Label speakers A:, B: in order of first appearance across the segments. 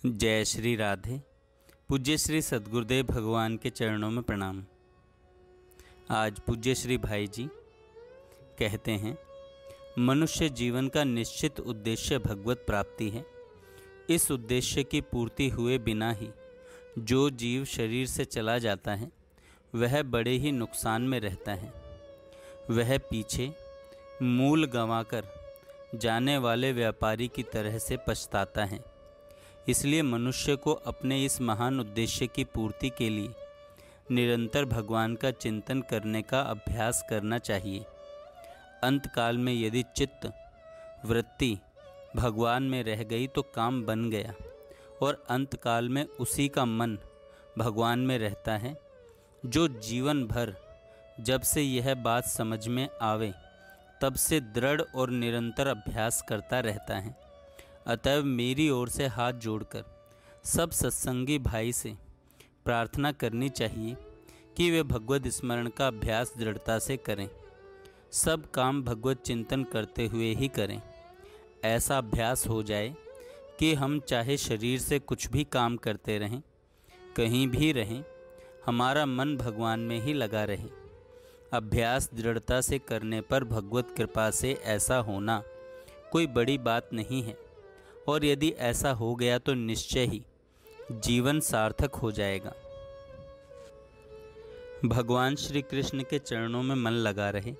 A: जय श्री राधे। पूज्य श्री सद्गुरुदेव भगवान के चरणों में प्रणाम। आज पूज्य श्री भाई जी कहते हैं, मनुष्य जीवन का निश्चित उद्देश्य भगवत प्राप्ति है। इस उद्देश्य की पूर्ति हुए बिना ही जो जीव शरीर से चला जाता है वह बड़े ही नुकसान में रहता है। वह पीछे मूल गंवाकर जाने वाले व्यापारी की तरह से पछताता है। इसलिए मनुष्य को अपने इस महान उद्देश्य की पूर्ति के लिए निरंतर भगवान का चिंतन करने का अभ्यास करना चाहिए। अंतकाल में यदि चित्त वृत्ति भगवान में रह गई तो काम बन गया, और अंतकाल में उसी का मन भगवान में रहता है। जो जीवन भर जब से यह बात समझ में आवे तब से दृढ़ और निरंतर अभ्यास करता रहता है। अतएव मेरी ओर से हाथ जोड़कर सब सत्संगी भाई से प्रार्थना करनी चाहिए कि वे भगवत स्मरण का अभ्यास दृढ़ता से करें। सब काम भगवत चिंतन करते हुए ही करें। ऐसा अभ्यास हो जाए कि हम चाहे शरीर से कुछ भी काम करते रहें, कहीं भी रहें, हमारा मन भगवान में ही लगा रहे। अभ्यास दृढ़ता से करने पर भगवत कृपा से ऐसा होना कोई बड़ी बात नहीं है, और यदि ऐसा हो गया तो निश्चय ही जीवन सार्थक हो जाएगा। भगवान श्री कृष्ण के चरणों में मन लगा रहे,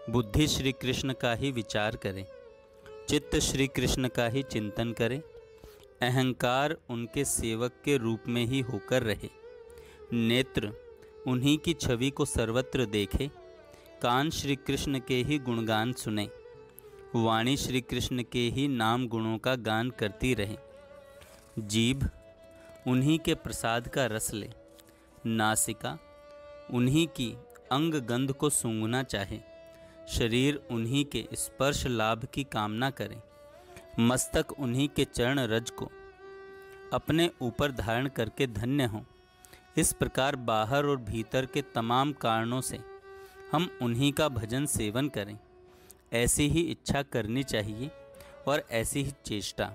A: बुद्धि श्री कृष्ण का ही विचार करे, चित्त श्री कृष्ण का ही चिंतन करे, अहंकार उनके सेवक के रूप में ही होकर रहे, नेत्र उन्हीं की छवि को सर्वत्र देखे, कान श्री कृष्ण के ही गुणगान सुने, वाणी श्री कृष्ण के ही नाम गुणों का गान करती रहे, जीभ उन्हीं के प्रसाद का रस ले, नासिका उन्हीं की अंग गंध को सूंघना चाहे, शरीर उन्हीं के स्पर्श लाभ की कामना करे, मस्तक उन्हीं के चरण रज को अपने ऊपर धारण करके धन्य हों। इस प्रकार बाहर और भीतर के तमाम कारणों से हम उन्हीं का भजन सेवन करें। ऐसी ही इच्छा करनी चाहिए और ऐसी ही चेष्टा।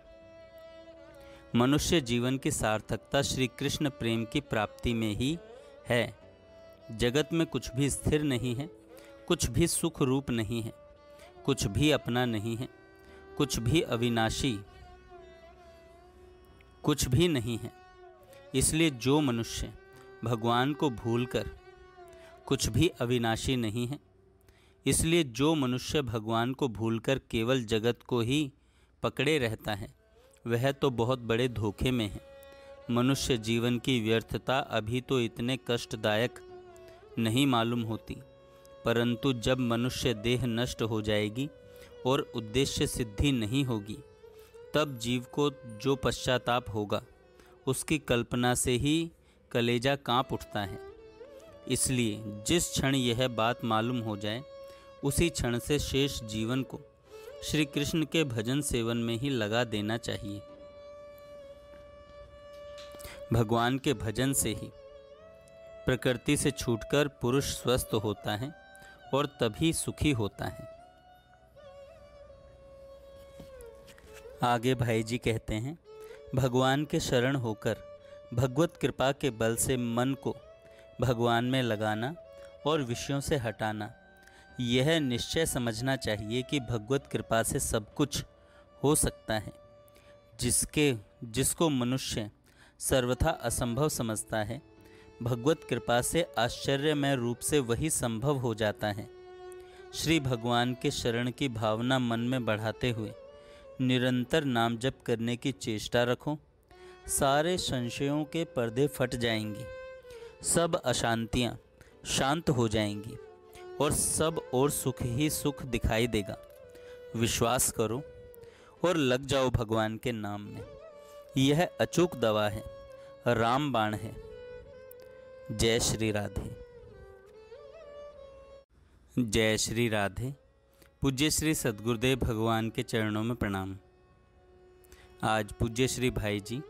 A: मनुष्य जीवन की सार्थकता श्री कृष्ण प्रेम की प्राप्ति में ही है। जगत में कुछ भी स्थिर नहीं है, कुछ भी सुख रूप नहीं है, कुछ भी अपना नहीं है, कुछ भी अविनाशी कुछ भी नहीं है। इसलिए जो मनुष्य भगवान को भूलकर, कुछ भी अविनाशी नहीं है, इसलिए जो मनुष्य भगवान को भूलकर केवल जगत को ही पकड़े रहता है वह तो बहुत बड़े धोखे में है। मनुष्य जीवन की व्यर्थता अभी तो इतने कष्टदायक नहीं मालूम होती, परंतु जब मनुष्य देह नष्ट हो जाएगी और उद्देश्य सिद्धि नहीं होगी तब जीव को जो पश्चाताप होगा उसकी कल्पना से ही कलेजा कांप उठता है। इसलिए जिस क्षण यह बात मालूम हो जाए उसी क्षण से शेष जीवन को श्री कृष्ण के भजन सेवन में ही लगा देना चाहिए। भगवान के भजन से ही प्रकृति से छूटकर पुरुष स्वस्थ होता है और तभी सुखी होता है। आगे भाई जी कहते हैं, भगवान के शरण होकर भगवत कृपा के बल से मन को भगवान में लगाना और विषयों से हटाना, यह निश्चय समझना चाहिए कि भगवत कृपा से सब कुछ हो सकता है। जिसको मनुष्य सर्वथा असंभव समझता है, भगवत कृपा से आश्चर्यमय रूप से वही संभव हो जाता है। श्री भगवान के शरण की भावना मन में बढ़ाते हुए निरंतर नाम जप करने की चेष्टा रखो। सारे संशयों के पर्दे फट जाएंगे, सब अशांतियाँ शांत हो जाएंगी और सब और सुख ही सुख दिखाई देगा। विश्वास करो और लग जाओ भगवान के नाम में। यह अचूक दवा है, रामबाण है। जय श्री राधे। जय श्री राधे। पूज्य श्री सद्गुरुदेव भगवान के चरणों में प्रणाम। आज पूज्य श्री भाई जी